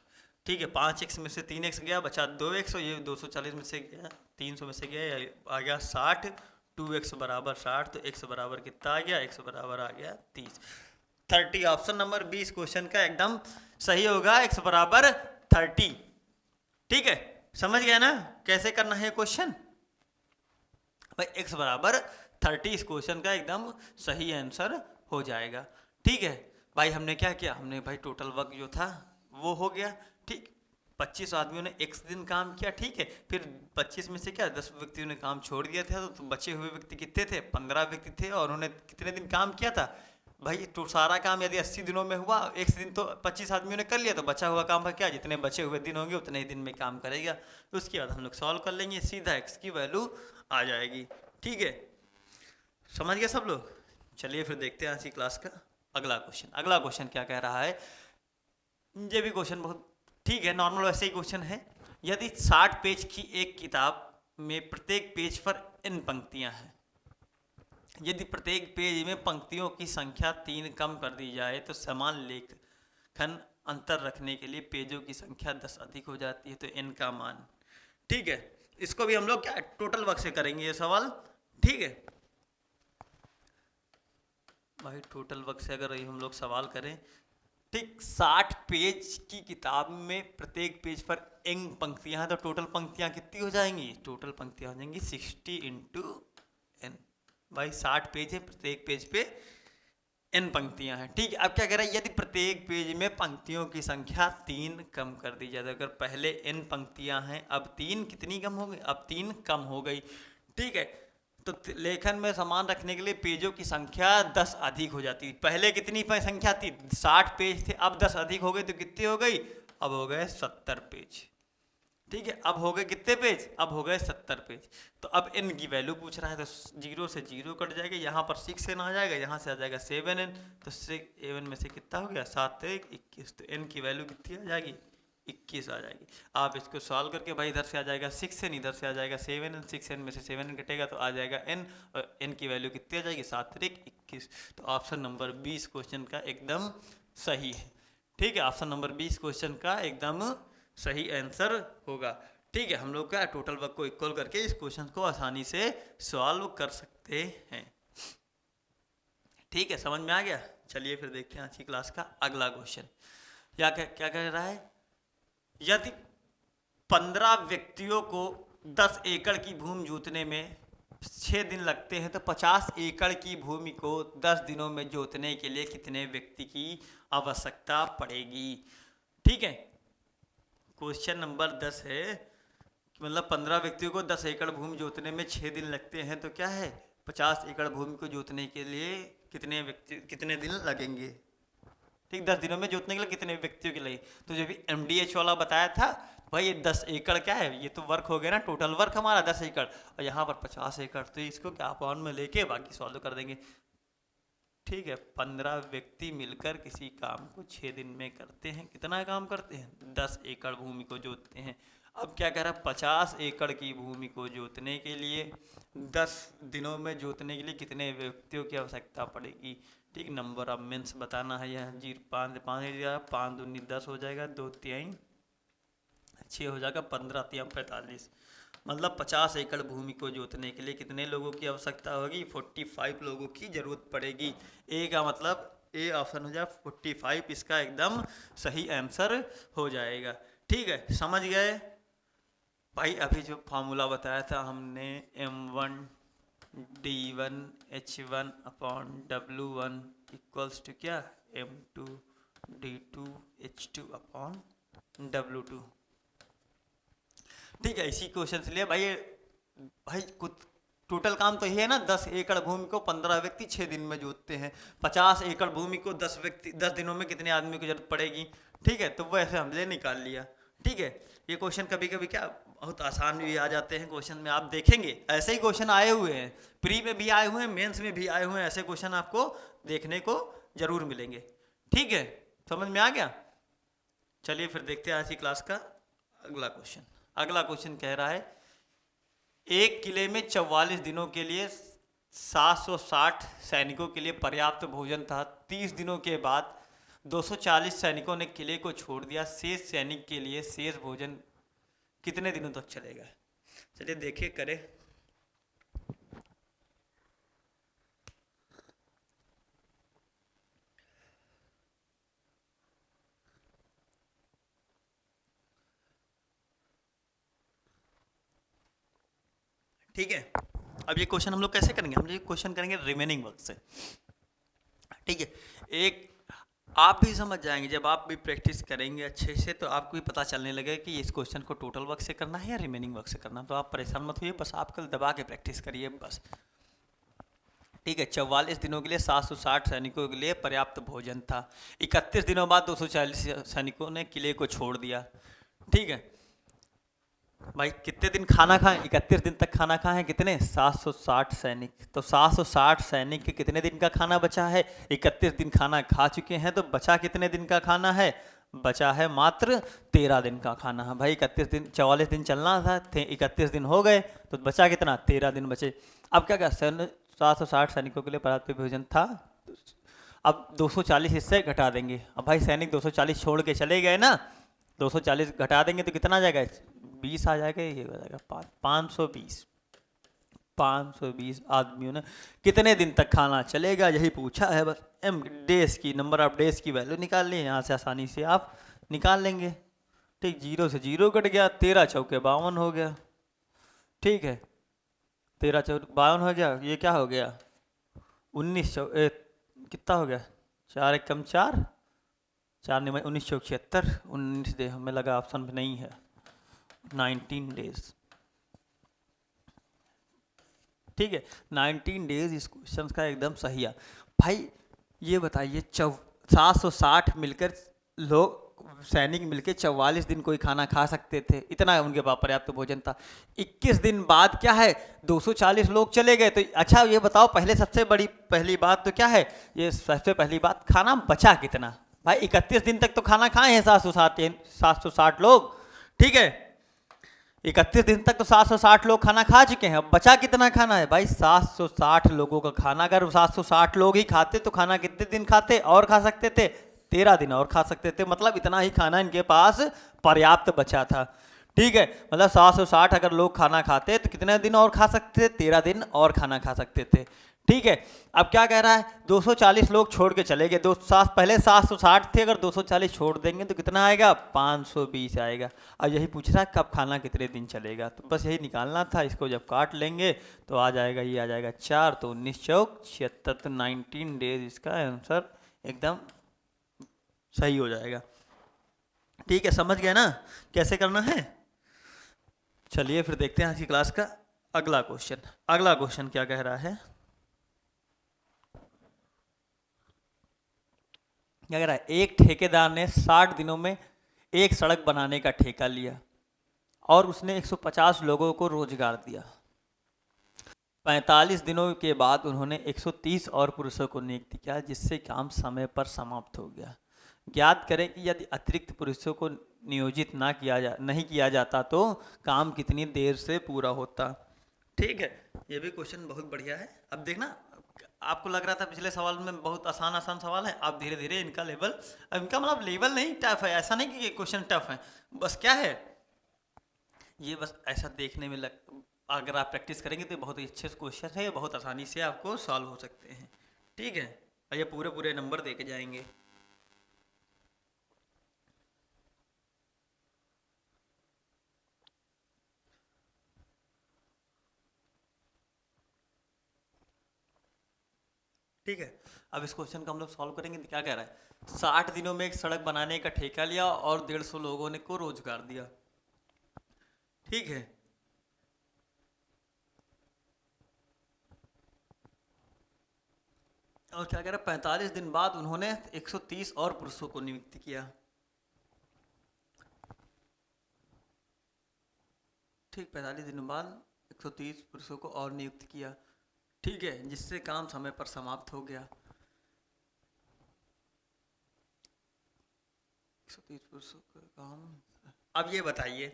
[SPEAKER 1] ठीक है। 5x में से 3x गया, बचा 2x, और ये 240 में से गया 300 में से गया, आ गया 60, 2x बराबर 60, तो x बराबर कितना आ गया? x बराबर आ गया 30। 30 ऑप्शन नंबर 20 क्वेश्चन का एकदम सही होगा, x बराबर 30, ठीक है। समझ गया ना कैसे करना है क्वेश्चन? भाई x बराबर 30 इस क्वेश्चन का एकदम सही आंसर हो जाएगा, ठीक है। भाई हमने क्या किया, हमने भाई टोटल वर्क जो था वो हो गया, ठीक। 25 आदमियों ने x दिन काम किया, ठीक है। फिर 25 में से क्या 10 व्यक्तियों ने काम छोड़ दिया था, तो बचे हुए व्यक्ति कितने थे? 15 व्यक्ति थे, और उन्होंने कितने दिन काम किया था? भाई तो सारा काम यदि 80 दिनों में हुआ, x दिन तो 25 आदमियों ने कर लिया, तो बचा हुआ काम का क्या, जितने बचे हुए दिन होंगे उतने ही दिन में काम करेगा। तो उसके बाद हम लोग सॉल्व कर लेंगे, सीधा x की वैल्यू आ जाएगी, ठीक है। समझ गए सब लोग? चलिए फिर देखते हैं आज की क्लास का अगला क्वेश्चन। अगला क्वेश्चन क्या कह रहा है, ये भी क्वेश्चन बहुत ठीक है, नॉर्मल वैसे ही क्वेश्चन है। यदि 60 पेज की एक किताब में प्रत्येक पेज पर n पंक्तियां हैं, यदि प्रत्येक पेज में पंक्तियों की संख्या 3 कम कर दी जाए तो समान लेखन अंतर रखने के लिए पेजों की संख्या 10 अधिक हो जाती है, तो n का मान। ठीक है, इसको भी हम लोग क्या टोटल वर्क से करेंगे ये सवाल। ठीक है भाई, टोटल वर्क से अगर हम लोग सवाल करें, ठीक 60 पेज की किताब में प्रत्येक पेज पर n पंक्तियां हैं, तो टोटल पंक्तियां कितनी हो जाएंगी, टोटल पंक्तियां हो जाएंगी 60 इंटू n। भाई 60 पेज है, प्रत्येक पेज पे n पंक्तियां हैं। ठीक है, अब क्या कह रहा है, यदि प्रत्येक पेज में पंक्तियों की संख्या 3 कम कर दी जाए, तो अगर पहले n पंक्तियां हैं, अब 3 कितनी कम हो गई, अब 3 कम हो गई। ठीक है, तो लेखन में समान रखने के लिए पेजों की संख्या 10 अधिक हो जाती है। पहले कितनी संख्या थी, 60 पेज थे, अब 10 अधिक हो गई, तो कितनी हो गई, अब हो गए 70 पेज। ठीक है, अब हो गए कितने पेज, अब हो गए 70 पेज। तो अब n की वैल्यू पूछ रहा है, तो 0 से 0 कट जाएगा, यहाँ पर 6 n आ जाएगा, यहाँ से आ जाएगा 7n, तो 7 में से कितना हो गया, 7 1 21, तो n की वैल्यू कितनी आ जाएगी, 21 आ जाएगी। आप इसको सॉल्व करके भाई इधर से आ जाएगा 6n, इधर से आ जाएगा 7n, 6n में से 7n कटेगा तो आ जाएगा n, और n की वैल्यू कितनी आ जाएगी, 7 1 21। तो ऑप्शन नंबर 20 क्वेश्चन का एकदम सही है। ठीक है, ऑप्शन नंबर 20 क्वेश्चन का एकदम सही आंसर होगा। ठीक है, हम लोग क्या टोटल वर्क को इक्वल करके इस क्वेश्चन को आसानी से सॉल्व कर सकते हैं। ठीक है, समझ में आ गया। चलिए फिर देखते हैं आज की क्लास का अगला क्वेश्चन। क्या क्या कह रहा है, यदि 15 व्यक्तियों को 10 एकड़ की भूमि जोतने में 6 दिन लगते हैं, तो 50 एकड़ की भूमि को 10 दिनों में जोतने के लिए कितने व्यक्ति की आवश्यकता पड़ेगी। ठीक है, क्वेश्चन नंबर 10 है, मतलब 15 व्यक्तियों को 10 एकड़ भूमि जोतने में 6 दिन लगते हैं, तो क्या है 50 एकड़ भूमि को जोतने के लिए कितने दिन लगेंगे। ठीक, 10 दिनों में जोतने के लिए कितने व्यक्तियों के लिए, तो जो भी MDH वाला बताया था भाई, ये 10 एकड़ क्या है, ये तो वर्क हो गया ना, टोटल वर्क हमारा 10 एकड़, और यहाँ पर 50 एकड़, तो इसको क्या अपॉन में लेके बाकी सॉल्व कर देंगे। ठीक है, 15 व्यक्ति मिलकर किसी काम को 6 दिन में करते हैं, कितना काम करते हैं, 10 एकड़ भूमि को जोतते हैं। अब क्या कह रहा है, 50 एकड़ की भूमि को जोतने के लिए 10 दिनों में जोतने के लिए कितने व्यक्तियों की आवश्यकता पड़ेगी। ठीक, नंबर ऑफ मेंस बताना है, यहाँ 5 5 दूनी 10 हो जाएगा, 2 3 6 हो जाएगा, 15 3 45, मतलब 50 एकड़ भूमि को जोतने के लिए कितने लोगों की आवश्यकता होगी, 45 लोगों की जरूरत पड़ेगी। ए का मतलब ए ऑप्शन हो जाए 45, इसका एकदम सही आंसर हो जाएगा। ठीक है, समझ गए भाई। अभी जो फार्मूला बताया था हमने, M1 D1 H1 upon W1 equals to क्या, M2 D2 H2 upon W2। ठीक है, इसी क्वेश्चन से लिया भाई कुछ टोटल काम तो ये है ना, 10 एकड़ भूमि को 15 व्यक्ति 6 दिन में जोतते हैं, 50 एकड़ भूमि को 10 दिनों में कितने आदमी की जरूरत पड़ेगी। ठीक है, तो वैसे हमने निकाल लिया। ठीक है, ये क्वेश्चन कभी कभी क्या बहुत आसान भी आ जाते हैं क्वेश्चन में, आप देखेंगे ऐसे ही क्वेश्चन आए हुए हैं, प्री में भी आए हुए हैं, मेंस में भी आए हुए हैं, ऐसे क्वेश्चन आपको देखने को जरूर मिलेंगे। ठीक है, समझ में आ गया। चलिए फिर देखते हैं आज की क्लास का अगला क्वेश्चन। अगला क्वेश्चन कह रहा है, एक किले में 44 दिनों के लिए 760 सैनिकों के लिए पर्याप्त भोजन था। 30 दिनों के बाद 240 सैनिकों ने किले को छोड़ दिया। शेष सैनिक के लिए शेष भोजन कितने दिनों तक चलेगा। चलिए देखिए करें। ठीक है, अब ये क्वेश्चन हम लोग कैसे करेंगे, हम ये क्वेश्चन करेंगे रिमेनिंग वर्क से। ठीक है, एक आप भी समझ जाएंगे, जब आप भी प्रैक्टिस करेंगे अच्छे से तो आपको भी पता चलने लगेगा कि इस क्वेश्चन को टोटल वर्क से करना है या रिमेनिंग वर्क से करना। तो आप परेशान मत होइए, बस आप कल दबा के प्रैक्टिस करिए बस। ठीक है, 44 दिनों के लिए 760 सैनिकों के लिए पर्याप्त भोजन था। 31 दिनों बाद 240 सैनिकों ने किले को छोड़ दिया। ठीक है, भाई कितने दिन खाना खाएं? 31 दिन तक खाना खाएं। कितने? 760 सैनिक। तो 760 सैनिक के कितने दिन का खाना बचा है? 31 दिन खाना खा चुके हैं, तो बचा कितने दिन का खाना है? बचा है मात्र 13 दिन का खाना है भाई। 31 दिन, 44 दिन चलना था, 31 दिन हो गए, तो बचा कितना? 13 दिन बचे। अब क्या क्या सैन्य 760 सैनिकों के लिए पर्याप्त भोजन था। अब 240 इससे घटा देंगे। अब भाई सैनिक 240 छोड़ के चले गए ना, 240 घटा देंगे तो कितना आ जाएगा? 20 आ जाएगा। ये हो जाएगा 520। 520 आदमियों ने कितने दिन तक खाना चलेगा, यही पूछा है बस। एम डेज की, नंबर ऑफ डेज की वैल्यू निकाल ली, यहाँ से आसानी से आप निकाल लेंगे। ठीक, जीरो से जीरो कट गया, 13 चौके 52 हो गया। ठीक है, 13 चौके 52 हो गया। ये क्या हो गया? 19 कितना हो गया? 4 एक कम 4, 4 नहीं, 1976। 19 दे, हमें लगा ऑप्शन में नहीं है। 19 डेज। ठीक है, 19 डेज इस क्वेश्चन का एकदम सही है भाई। ये बताइए 760 मिलकर लोग, सैनिक मिलकर 44 दिन कोई खाना खा सकते थे, इतना उनके पास पर्याप्त भोजन था। 21 दिन बाद क्या है? 240 लोग चले गए। तो अच्छा ये बताओ, पहले सबसे बड़ी पहली बात तो क्या है? ये सबसे पहली बात, खाना बचा कितना? भाई 31 दिन तक तो खाना खाए हैं 760 लोग। ठीक है, 31 दिन तक तो 760 लोग खाना खा चुके हैं। अब बचा कितना खाना है भाई? 760 लोगों का खाना। अगर 760 लोग ही खाते तो खाना कितने दिन खाते और खा सकते थे? 13 दिन और खा सकते थे। मतलब इतना ही खाना इनके पास पर्याप्त बचा था। ठीक है, मतलब 760 अगर लोग खाना खाते तो कितने दिन और खा सकते थे? 13 दिन और खाना खा सकते थे। ठीक है, अब क्या कह रहा है? 240 लोग छोड़ के चले गए। पहले 760 थे, अगर 240 छोड़ देंगे तो कितना आएगा? 520 आएगा। अब यही पूछ रहा है कब खाना कितने दिन चलेगा, तो बस यही निकालना था। इसको जब काट लेंगे तो आ जाएगा, ये आ जाएगा 4, तो 19 चौक 76, तो 19 डेज इसका आंसर एकदम सही हो जाएगा। ठीक है, समझ गए ना कैसे करना है? चलिए फिर देखते हैं आज की क्लास का अगला क्वेश्चन। अगला क्वेश्चन क्या कह रहा है? क्या कह रहा है? एक ठेकेदार ने 60 दिनों में एक सड़क बनाने का ठेका लिया और उसने 150 लोगों को रोजगार दिया। 45 दिनों के बाद उन्होंने 130 और पुरुषों को नियुक्त किया, जिससे काम समय पर समाप्त हो गया। ज्ञात करें कि यदि अतिरिक्त पुरुषों को नियोजित नहीं किया जाता तो काम कितनी देर से पूरा होता। ठीक है, ये भी क्वेश्चन बहुत बढ़िया है। अब देखना, आपको लग रहा था पिछले सवाल में बहुत आसान आसान सवाल है, आप धीरे धीरे इनका लेवल, इनका मतलब लेवल नहीं टफ है, ऐसा नहीं कि क्वेश्चन टफ है, बस क्या है, ये बस ऐसा देखने में अगर आप प्रैक्टिस करेंगे तो बहुत ही अच्छे क्वेश्चन है, बहुत आसानी से आपको सॉल्व हो सकते हैं। ठीक है, और ये पूरे पूरे नंबर दे के जाएंगे। ठीक है, अब इस क्वेश्चन को हम लोग सॉल्व करेंगे तो क्या कह रहा है? 60 दिनों में एक सड़क बनाने का ठेका लिया और 150 लोगों ने को रोजगार दिया। ठीक है, और क्या कह रहा है? 45 दिन बाद उन्होंने 130 और पुरुषों को नियुक्त किया। ठीक, 45 दिनों बाद 130 पुरुषों को और नियुक्त किया। ठीक है, जिससे काम समय पर समाप्त हो गया। 130 पुरुषों का काम। अब ये बताइए,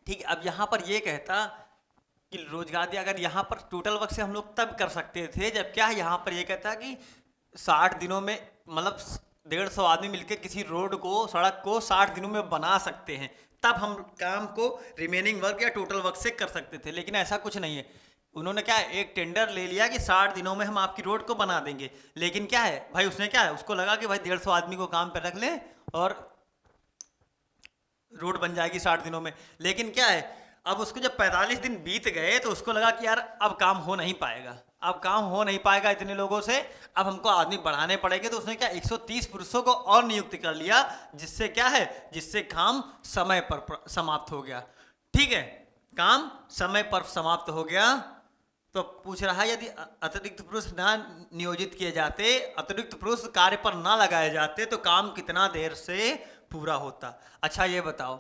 [SPEAKER 1] ठीक है, अब यहाँ पर ये कहता कि रोजगार दिया, अगर यहाँ पर टोटल वर्क से हम लोग तब कर सकते थे जब क्या है, यहाँ पर ये कहता कि 60 दिनों में, मतलब 150 आदमी मिलकर किसी रोड को, सड़क को 60 दिनों में बना सकते हैं, तब हम काम को रिमेनिंग वर्क या टोटल वर्क से कर सकते थे। लेकिन ऐसा कुछ नहीं है। उन्होंने क्या है, एक टेंडर ले लिया कि 60 दिनों में हम आपकी रोड को बना देंगे। लेकिन क्या है भाई, उसने क्या है, उसको लगा कि भाई 150 आदमी को काम पर रख लें और रोड बन जाएगी 60 दिनों में। लेकिन क्या है, अब उसको जब 45 दिन बीत गए तो उसको लगा कि यार अब काम हो नहीं पाएगा, अब काम हो नहीं पाएगा इतने लोगों से, अब हमको आदमी बढ़ाने पड़ेंगे। तो उसने क्या 130 पुरुषों को और नियुक्त कर लिया, जिससे क्या है, जिससे काम समय पर समाप्त हो गया। ठीक है, काम समय पर समाप्त हो गया। तो पूछ रहा है यदि अतिरिक्त पुरुष ना नियोजित किए जाते, अतिरिक्त पुरुष कार्य पर ना लगाए जाते तो काम कितना देर से पूरा होता। अच्छा ये बताओ,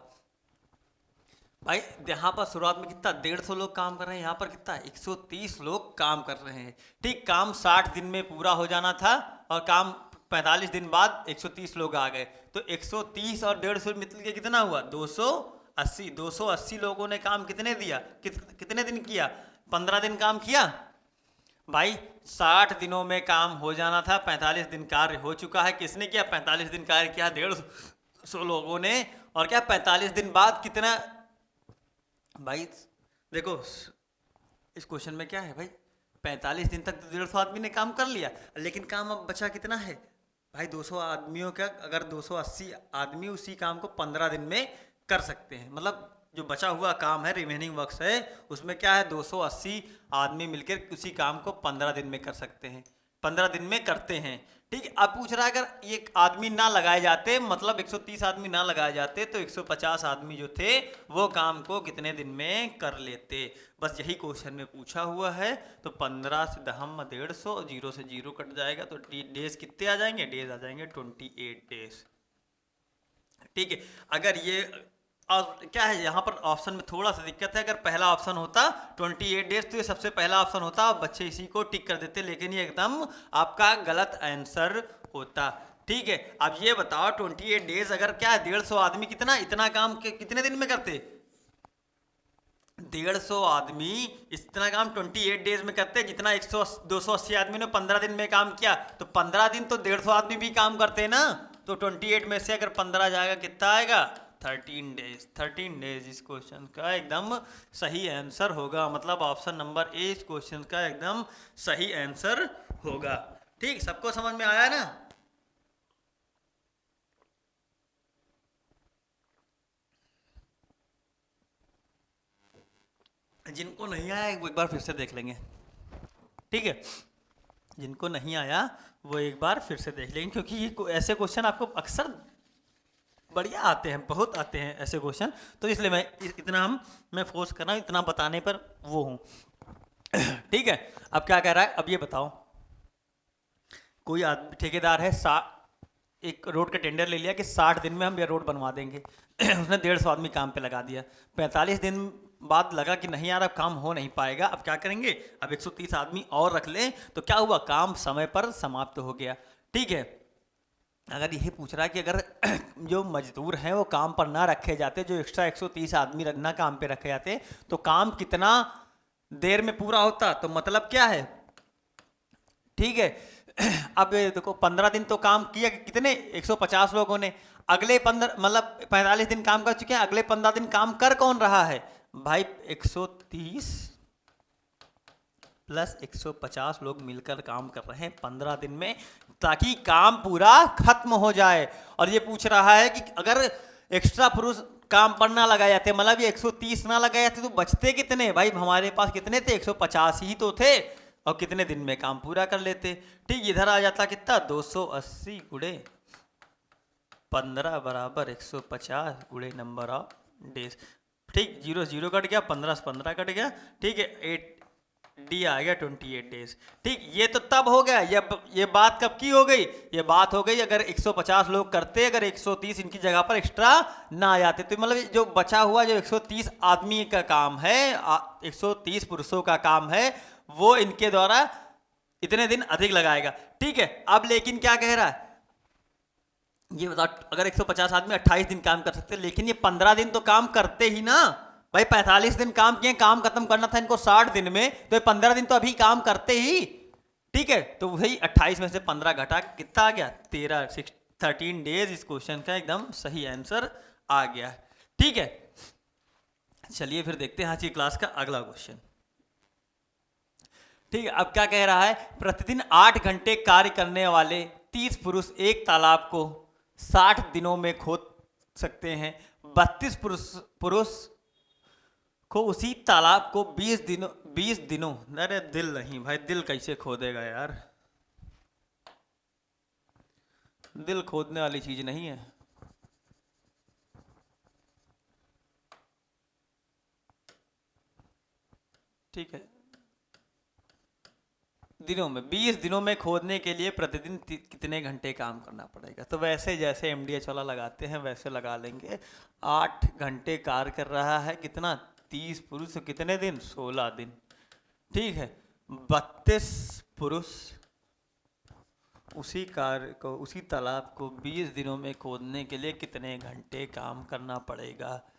[SPEAKER 1] भाई यहाँ पर शुरुआत में कितना 150 लोग काम कर रहे हैं, यहाँ पर कितना 130 लोग काम कर रहे हैं। ठीक, काम 60 दिन में पूरा हो जाना था और काम 45 दिन बाद 130 लोग आ गए, तो 130 और 150 मिल के कितना हुआ 280। 280 लोगों ने काम कितने दिया, कितने दिन किया, 15 दिन काम किया। भाई 60 दिनों में काम हो जाना था, 45 दिन कार्य हो चुका है। किसने किया, 45 दिन कार्य किया 150 लोगों ने। और क्या 45 दिन बाद कितना, भाई देखो इस क्वेश्चन में क्या है भाई, 45 दिन तक तो 150 आदमी ने काम कर लिया, लेकिन काम अब बचा कितना है भाई 200 आदमियों का, अगर 280 आदमी उसी काम को 15 दिन में कर सकते हैं, मतलब जो बचा हुआ काम है, रिमेनिंग वर्क्स है, उसमें क्या है 280 आदमी मिलकर उसी काम को 15 दिन में कर सकते हैं, 15 दिन में करते हैं। ठीक है, अब पूछ रहा है अगर ये आदमी ना लगाए जाते, मतलब 130 आदमी ना लगाए जाते, तो 150 आदमी जो थे वो काम को कितने दिन में कर लेते। बस यही क्वेश्चन में पूछा हुआ है। तो 15 से दहम 150, 0 से 0 कट जाएगा, तो डेज कितने आ जाएंगे, डेज आ जाएंगे 28 डेज। ठीक है, अगर ये और क्या है यहाँ पर ऑप्शन में थोड़ा सा दिक्कत है, अगर पहला ऑप्शन होता 28 डेज तो ये सबसे पहला ऑप्शन होता और बच्चे इसी को टिक कर देते, लेकिन ये एकदम आपका गलत आंसर होता। ठीक है, अब ये बताओ 28 डेज अगर क्या है 150 आदमी कितना इतना काम कितने दिन में करते, 150 आदमी इतना काम 28 डेज में करते, जितना 280 आदमी ने 15 दिन में काम किया, तो 15 दिन तो 150 आदमी भी काम करते ना, तो 28 में से अगर 15 जाएगा कितना आएगा 13 डेज। 13 डेज इस क्वेश्चन का एकदम सही आंसर होगा, मतलब ऑप्शन नंबर ए इस क्वेश्चन का एकदम सही आंसर होगा। ठीक, सबको समझ में आया ना। जिनको नहीं आया वो एक बार फिर से देख लेंगे। ठीक है, जिनको नहीं आया वो एक बार फिर से देख लेंगे, क्योंकि ये ऐसे क्वेश्चन आपको अक्सर बढ़िया आते हैं, बहुत आते हैं ऐसे क्वेश्चन, तो इसलिए इतना मैं फोर्स कर रहा हूँ, इतना बताने पर वो हूँ। ठीक है, अब क्या कह रहा है, अब ये बताओ कोई आदमी ठेकेदार है, एक रोड का टेंडर ले लिया कि 60 दिन में हम ये रोड बनवा देंगे। उसने 150 आदमी काम पे लगा दिया, 45 दिन बाद लगा कि नहीं यार अब काम हो नहीं पाएगा, अब क्या करेंगे, अब 130 आदमी और रख लें, तो क्या हुआ काम समय पर समाप्त हो गया। ठीक है, अगर यही पूछ रहा है कि अगर जो मजदूर हैं वो काम पर ना रखे जाते, जो एक्स्ट्रा 130 आदमी ना काम पे रखे जाते, तो काम कितना देर में पूरा होता, तो मतलब क्या है। ठीक है, अब ये देखो 15 दिन तो काम किया कितने 150 लोगों ने, अगले 15 मतलब 45 दिन काम कर चुके हैं, अगले 15 दिन काम कर कौन रहा है भाई 130 प्लस 150 लोग मिलकर काम कर रहे हैं 15 दिन में, ताकि काम पूरा खत्म हो जाए। और ये पूछ रहा है कि अगर एक्स्ट्रा पुरुष काम पर ना लगाए जाते, मतलब ये 130 ना लगाए जाते, तो बचते कितने भाई, हमारे पास कितने थे 150 ही तो थे, और कितने दिन में काम पूरा कर लेते। ठीक, इधर आ जाता कितना 280 गुणे 15 बराबर 150 गुणे नंबर ऑफ डेज। ठीक, 0 0 कट गया, 15 से 15 कट गया। ठीक है, 8 डी आ गया 28 डेज। ठीक, ये तो तब हो गया, ये बात कब की हो गई, ये बात हो गई अगर 150 लोग करते, अगर 130 इनकी जगह पर एक्स्ट्रा ना आ जाते, तो मतलब जो बचा हुआ जो 130 आदमी का काम है, 130 पुरुषों का काम है, वो इनके द्वारा इतने दिन अधिक लगाएगा। ठीक है, अब लेकिन क्या कह रहा है, ये बताओ अगर 150 आदमी 28 दिन काम कर सकते, लेकिन ये 15 दिन तो काम करते ही ना भाई, 45 दिन काम किए, काम खत्म करना था इनको 60 दिन में, तो ये 15 दिन तो अभी काम करते ही। ठीक है, तो वही 28 में से 15 घटा कितना आ गया 13 डेज इस क्वेश्चन का एकदम सही आंसर आ गया। ठीक है, चलिए फिर देखते हैं आज की क्लास का अगला क्वेश्चन। ठीक है, अब क्या कह रहा है, प्रतिदिन 8 घंटे कार्य करने वाले 30 पुरुष एक तालाब को 60 दिनों में खोद सकते हैं, 32 पुरुष पुरुष को उसी तालाब को 20 दिनों, अरे दिल नहीं भाई, दिल कैसे खोदेगा यार, दिल खोदने वाली चीज नहीं है। ठीक है, दिनों में, 20 दिनों में खोदने के लिए प्रतिदिन कितने घंटे काम करना पड़ेगा। तो वैसे जैसे एमडीएच वाला लगाते हैं वैसे लगा लेंगे। 8 घंटे कार्य कर रहा है, कितना, 30 पुरुष, कितने दिन, 16 दिन। ठीक है, 32 पुरुष उसी कार्य को, उसी तालाब को 20 दिनों में खोदने के लिए कितने घंटे काम करना पड़ेगा।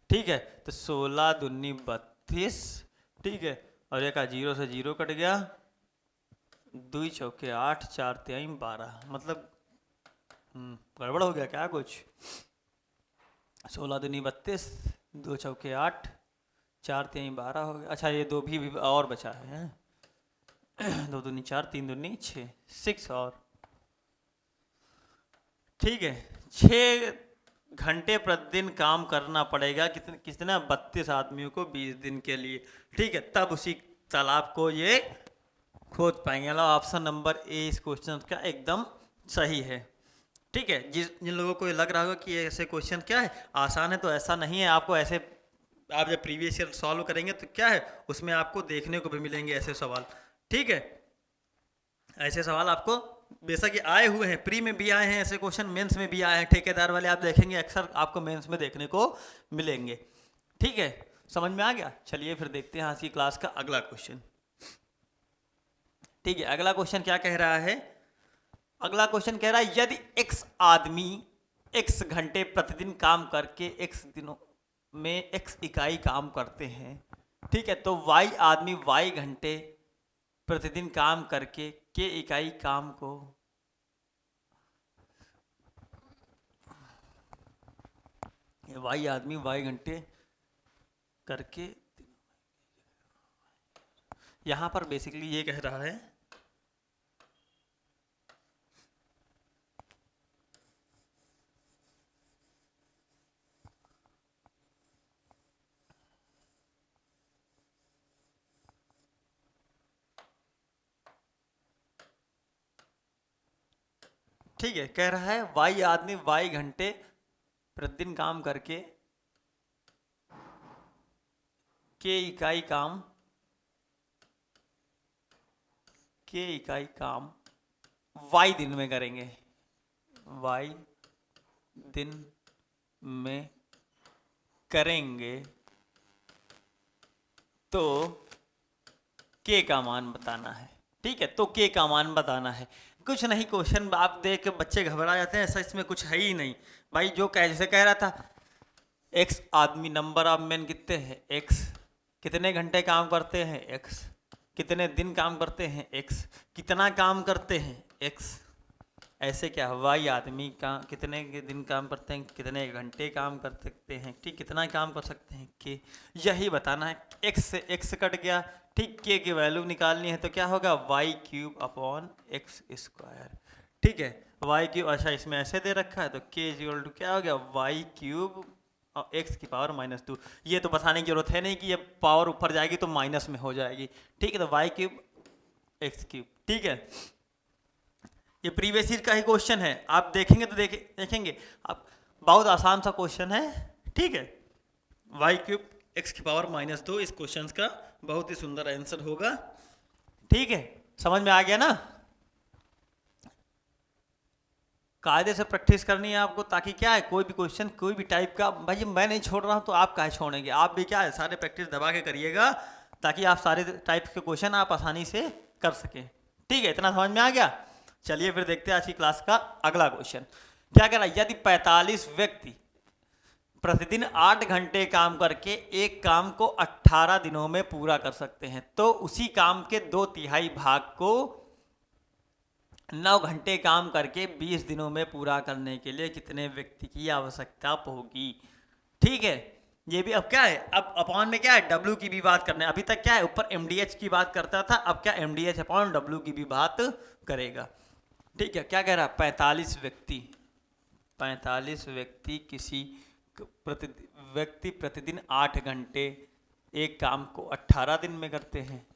[SPEAKER 1] ठीक है, तो 16 दूनी 32, ठीक है, और एक जीरो से जीरो कट गया, 2 चौके 8, 4 तिहाई 12, मतलब गड़बड़ हो गया क्या कुछ। 16 दूनी 32, 2 चौके 8, 4 तिहाई 12 हो गया। अच्छा ये दो भी और बचा है, 2 दूनी 4, 3 दूनी 6, 6 और, ठीक है, 6 घंटे प्रतिदिन काम करना पड़ेगा, कितना 32 आदमियों को 20 दिन के लिए। ठीक है, तब उसी तालाब को ये खोद पाएंगे। मतलब ऑप्शन नंबर ए इस क्वेश्चन का एकदम सही है। ठीक है, जिन लोगों को लग रहा होगा कि ऐसे क्वेश्चन क्या है आसान है, तो ऐसा नहीं है। आपको ऐसे, आप जब प्रीवियस ईयर सॉल्व करेंगे तो क्या है उसमें आपको देखने को भी मिलेंगे ऐसे सवाल। ठीक है, ऐसे सवाल आपको बेशक ये आए हुए हैं, प्री में भी आए हैं ऐसे क्वेश्चन, मेंस में भी आए हैं, ठेकेदार वाले आप देखेंगे अक्सर आपको मेंस में देखने को मिलेंगे। ठीक है, समझ में आ गया। चलिए फिर देखते हैं आज की क्लास का अगला क्वेश्चन। ठीक है, अगला क्वेश्चन क्या कह रहा है। अगला क्वेश्चन कह रहा है यदि x आदमी x घंटे प्रतिदिन काम करके x दिनों में x इकाई काम करते हैं, ठीक है, तो y आदमी y घंटे प्रतिदिन काम करके k इकाई काम को y आदमी y घंटे करके, यहां पर बेसिकली ये कह रहा है ठीक है, कह रहा है y आदमी y घंटे प्रतिदिन काम करके k इकाई काम y दिन में करेंगे, y दिन में करेंगे, तो k का मान बताना है। ठीक है, तो k का मान बताना है। कुछ नहीं, क्वेश्चन आप देख के बच्चे घबरा जाते हैं, ऐसा इसमें कुछ है ही नहीं भाई। जो कैसे कह रहा था, x आदमी नंबर ऑफ मैन कितने हैं, x कितने घंटे काम करते हैं, x कितने दिन काम करते हैं, x कितना काम करते हैं, x ऐसे क्या, y आदमी का कितने दिन काम करते हैं, कितने घंटे काम कर सकते हैं, ठीक, कितना काम कर सकते हैं, k यही बताना है। x से x कट गया, ठीक, k की वैल्यू निकालनी है तो क्या होगा, y cube upon x square. ठीक है, y क्यूब, अच्छा इसमें ऐसे दे रखा है तो k इक्वल टू क्या हो गया, y क्यूब और x की पावर -2। ये तो बताने की जरूरत है नहीं कि ये पावर ऊपर जाएगी तो माइनस में हो जाएगी। ठीक है, तो y क्यूब x क्यूब। ठीक है, ये प्रीवियस ईयर का ही क्वेश्चन है, आप देखेंगे तो देखेंगे आप, बहुत आसान सा क्वेश्चन है। ठीक है, y क्यूब x की पावर -2 इस क्वेश्चन का बहुत ही सुंदर आंसर होगा। ठीक है, समझ में आ गया ना। कायदे से प्रैक्टिस करनी है आपको, ताकि क्या है, कोई भी क्वेश्चन कोई भी टाइप का, भाई मैं नहीं छोड़ रहा हूं तो आप काहे छोड़ेंगे, आप भी क्या है सारे प्रैक्टिस दबा के करिएगा, ताकि आप सारे टाइप के क्वेश्चन आप आसानी से कर सकें। ठीक है, इतना समझ में आ गया। चलिए फिर देखते हैं आज की क्लास का अगला क्वेश्चन क्या कह रहा है। यदि 45 व्यक्ति प्रतिदिन 8 घंटे काम करके एक काम को 18 दिनों में पूरा कर सकते हैं, तो उसी काम के 2/3 भाग को 9 घंटे काम करके 20 दिनों में पूरा करने के लिए कितने व्यक्ति की आवश्यकता होगी। ठीक है, ये भी अब क्या है, अब अपॉन में क्या है, डब्ल्यू की भी बात करना है। अभी तक क्या है, ऊपर एमडीएच की बात करता था, अब क्या एमडीएच अपॉन डब्ल्यू की भी बात करेगा। ठीक है, क्या कह रहा है, 45 व्यक्ति किसी व्यक्ति प्रतिदिन 8 घंटे एक काम को 18 दिन में करते हैं।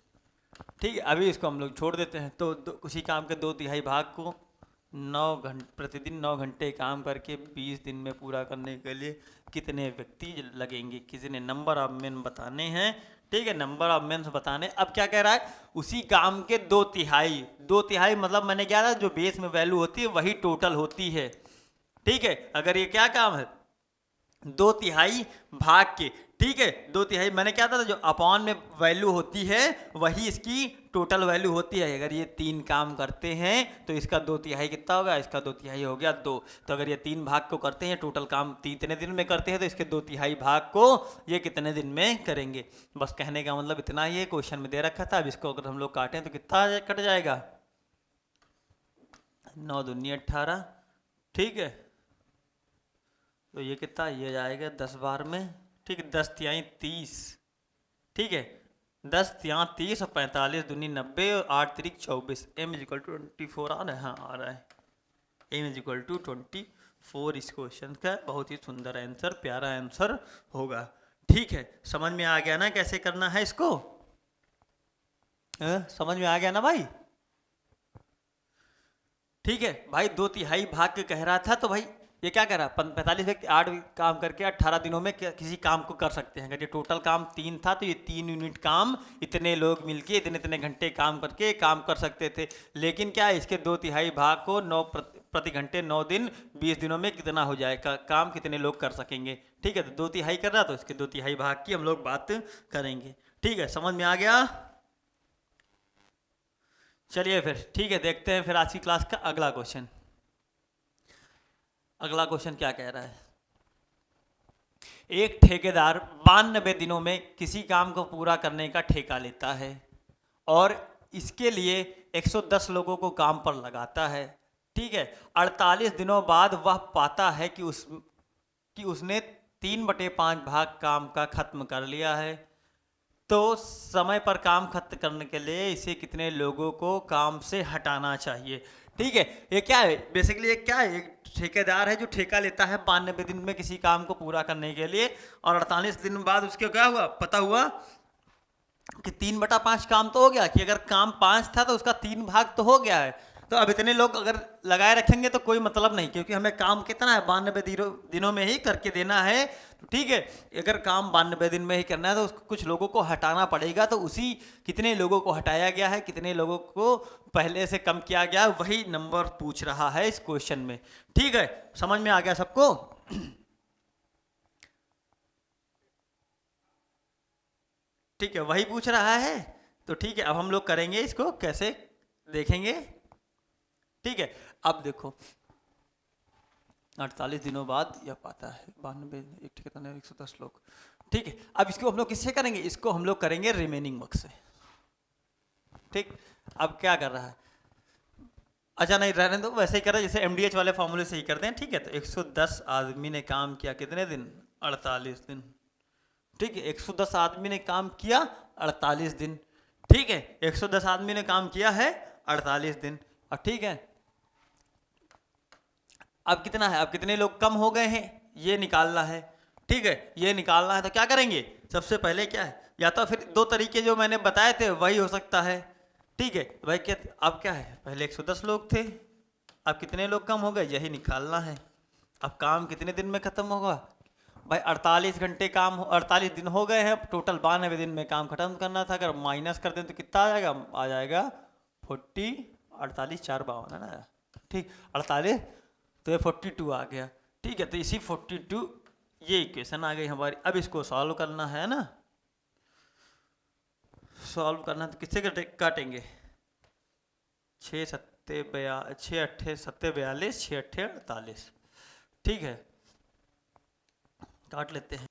[SPEAKER 1] ठीक है, अभी इसको हम लोग छोड़ देते हैं, तो उसी काम के 2/3 भाग को 9 घंटे प्रतिदिन 9 घंटे काम करके 20 दिन में पूरा करने के लिए कितने व्यक्ति लगेंगे, किसी ने नंबर ऑफ मेन बताने हैं। ठीक है, नंबर ऑफ मेंस बताने। अब क्या कह रहा है, उसी काम के 2/3, 2/3 मतलब मैंने क्या था, जो बेस में वैल्यू होती है वही टोटल होती है। ठीक है, अगर ये क्या काम है, 2/3 भाग के, ठीक है, 2/3 मैंने क्या था, जो अपॉन में वैल्यू होती है वही इसकी टोटल वैल्यू होती है। अगर ये 3 काम करते हैं तो इसका 2/3 कितना होगा, इसका 2/3 हो गया 2। तो अगर ये 3 भाग को करते हैं, टोटल काम कितने दिन में करते हैं, तो इसके 2/3 भाग को ये कितने दिन में करेंगे। बस कहने का मतलब इतना ही है, क्वेश्चन में दे रखा था। अब इसको अगर हम लोग काटें तो कितना कट जाएगा, 9 दूनी 18, ठीक है, तो ये कितना, ये जाएगा 10 बार में, ठीक है, 10 तिहाई 30, ठीक है, 10 तिहाई 30 और 45 दूनी 90 और 8 तिरिक 24, m इज इक्वल टू 24 आ रहा है, हाँ आ रहा है, m इज इक्वल टू 24 इस क्वेश्चन का बहुत ही सुंदर आंसर, प्यारा आंसर होगा। ठीक है, समझ में आ गया ना कैसे करना है इसको, समझ में आ गया ना भाई। ठीक है भाई, 2/3 भाग के कह रहा था, तो भाई ये क्या कह रहा है, 45 व्यक्ति 8 काम करके 18 दिनों में किसी काम को कर सकते हैं। अगर ये टोटल काम 3 था तो ये 3 यूनिट काम इतने लोग मिलके इतने इतने घंटे काम करके काम कर सकते थे। लेकिन क्या है, इसके 2/3 भाग को 9 प्रति घंटे 9 दिन 20 दिनों में कितना हो जाएगा, काम कितने लोग कर सकेंगे। ठीक है, तो 2/3 कर रहा, तो इसके 2/3 भाग की हम लोग बात करेंगे। ठीक है, समझ में आ गया। चलिए फिर ठीक है, देखते हैं फिर आज की क्लास का अगला क्वेश्चन। अगला क्वेश्चन क्या कह रहा है, एक ठेकेदार 92 दिनों में किसी काम को पूरा करने का ठेका लेता है और इसके लिए 110 लोगों को काम पर लगाता है। ठीक है, 48 दिनों बाद वह पाता है कि उसने 3/5 भाग काम का खत्म कर लिया है। तो समय पर काम खत्म करने के लिए इसे कितने लोगों को काम से हटाना चाहिए। ठीक है, ये क्या है, बेसिकली ये क्या है, एक ठेकेदार है जो ठेका लेता है 92 दिन में किसी काम को पूरा करने के लिए, और 48 दिन बाद उसके क्या हुआ, पता हुआ कि 3/5 काम तो हो गया, कि अगर काम 5 था तो उसका 3 भाग तो हो गया है। तो अब इतने लोग अगर लगाए रखेंगे तो कोई मतलब नहीं, क्योंकि हमें काम कितना है, 92 दिनों में ही करके देना है। तो ठीक है, अगर काम 92 दिन में ही करना है तो कुछ लोगों को हटाना पड़ेगा। तो उसी कितने लोगों को हटाया गया है, कितने लोगों को पहले से कम किया गया, वही नंबर पूछ रहा है इस क्वेश्चन में। ठीक है, समझ में आ गया सबको। ठीक है, वही पूछ रहा है। तो ठीक है, अब हम लोग करेंगे इसको, कैसे देखेंगे। ठीक है, अब देखो 48 दिनों बाद यह पाता है 92 एक ठेकेदार 110 लोग। ठीक है, अब इसको हम लोग किससे करेंगे, इसको हम लोग करेंगे रिमेनिंग वर्क से। ठीक, अब क्या कर रहा है, अच्छा नहीं रहने दो, वैसे ही कर रहा है जैसे एमडीएच वाले फॉर्मूले से ही करते हैं। ठीक है, तो 110 आदमी ने काम किया कितने दिन, 48 दिन। ठीक है, 110 आदमी ने काम किया 48 दिन। ठीक है, 110 आदमी ने काम किया है 48 दिन। और ठीक है, अब कितना है, अब कितने लोग कम हो गए हैं ये निकालना है। ठीक है, ये निकालना है तो क्या करेंगे, सबसे पहले क्या है, या तो फिर 2 तरीके जो मैंने बताए थे वही हो सकता है। ठीक है, भाई क्या, अब क्या है, पहले 110 लोग थे, अब कितने लोग कम हो गए यही निकालना है। अब काम कितने दिन में खत्म होगा, भाई 48 घंटे काम 48 दिन हो गए हैं, टोटल 92 दिन में काम खत्म करना था। अगर माइनस कर दें तो कितना आ जाएगा 40, 48 4 52 है ना। ठीक, 48 तो ये 42 आ गया। ठीक है, तो इसी 42 ये इक्वेशन आ गई हमारी। अब इसको सॉल्व करना है ना, सॉल्व करना तो किससे काटेंगे, 6 सत्ते 6 अट्ठे 42 6 अट्ठे 48। ठीक है, काट लेते हैं।